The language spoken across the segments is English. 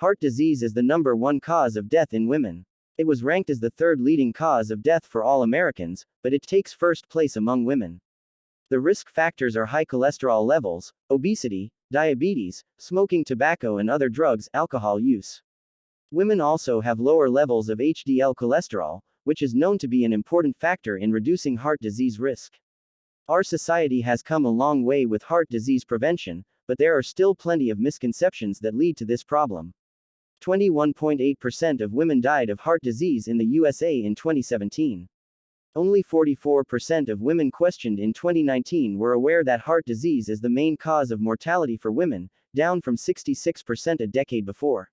Heart disease is the #1 cause of death in women. It was ranked as the third leading cause of death for all Americans, but it takes first place among women. The risk factors are high cholesterol levels, obesity, diabetes, smoking tobacco and other drugs, alcohol use. Women also have lower levels of HDL cholesterol, which is known to be an important factor in reducing heart disease risk. Our society has come a long way with heart disease prevention, but there are still plenty of misconceptions that lead to this problem. 21.8% of women died of heart disease in the USA in 2017. Only 44% of women questioned in 2019 were aware that heart disease is the main cause of mortality for women, down from 66% a decade before.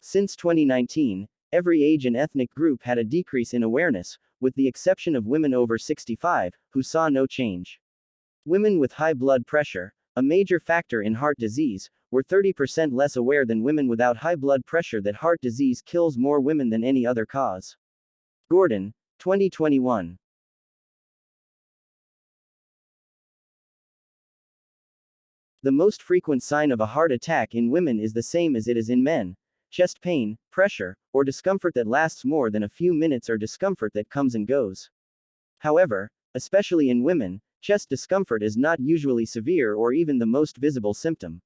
Since 2019, every age and ethnic group had a decrease in awareness, with the exception of women over 65, who saw no change. Women with high blood pressure, a major factor in heart disease, were 30% less aware than women without high blood pressure that heart disease kills more women than any other cause. Gordon, 2021. The most frequent sign of a heart attack in women is the same as it is in men: chest pain, pressure, or discomfort that lasts more than a few minutes or discomfort that comes and goes. However, especially in women, chest discomfort is not usually severe or even the most visible symptom.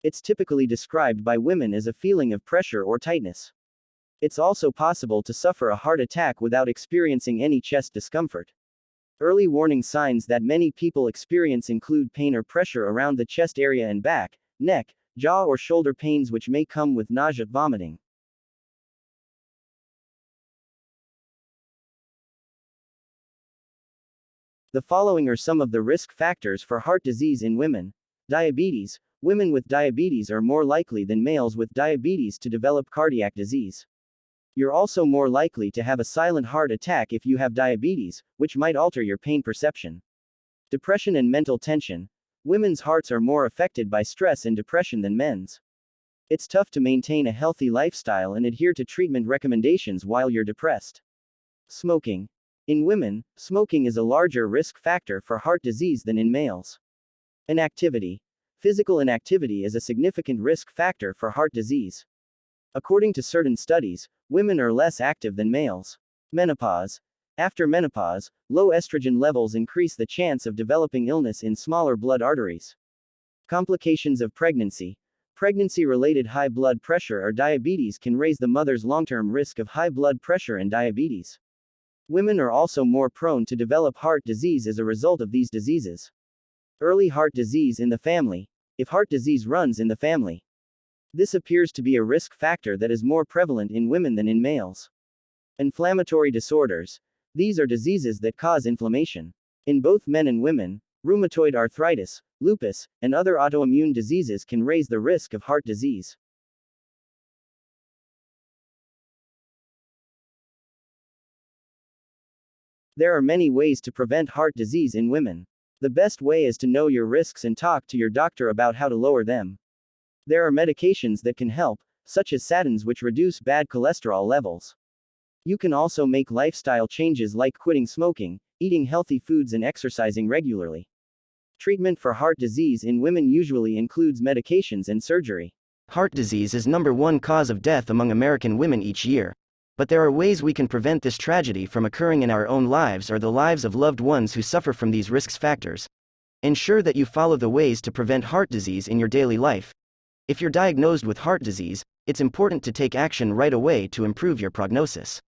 It's typically described by women as a feeling of pressure or tightness. It's also possible to suffer a heart attack without experiencing any chest discomfort. Early warning signs that many people experience include pain or pressure around the chest area and back, neck, jaw or shoulder pains which may come with nausea, vomiting. The following are some of the risk factors for heart disease in women. Diabetes. Women with diabetes are more likely than males with diabetes to develop cardiac disease. You're also more likely to have a silent heart attack if you have diabetes, which might alter your pain perception. Depression and mental tension. Women's hearts are more affected by stress and depression than men's. It's tough to maintain a healthy lifestyle and adhere to treatment recommendations while you're depressed. Smoking. In women, smoking is a larger risk factor for heart disease than in males. Inactivity. Physical inactivity is a significant risk factor for heart disease. According to certain studies, women are less active than males. Menopause. After menopause, low estrogen levels increase the chance of developing illness in smaller blood arteries. Complications of pregnancy. Pregnancy-related high blood pressure or diabetes can raise the mother's long-term risk of high blood pressure and diabetes. Women are also more prone to develop heart disease as a result of these diseases. Early heart disease in the family. If heart disease runs in the family, this appears to be a risk factor that is more prevalent in women than in males. Inflammatory disorders. These are diseases that cause inflammation. In both men and women, rheumatoid arthritis, lupus, and other autoimmune diseases can raise the risk of heart disease. There are many ways to prevent heart disease in women. The best way is to know your risks and talk to your doctor about how to lower them. There are medications that can help, such as statins which reduce bad cholesterol levels. You can also make lifestyle changes like quitting smoking, eating healthy foods and exercising regularly. Treatment for heart disease in women usually includes medications and surgery. Heart disease is #1 cause of death among American women each year. But there are ways we can prevent this tragedy from occurring in our own lives or the lives of loved ones who suffer from these risk factors. Ensure that you follow the ways to prevent heart disease in your daily life. If you're diagnosed with heart disease, it's important to take action right away to improve your prognosis.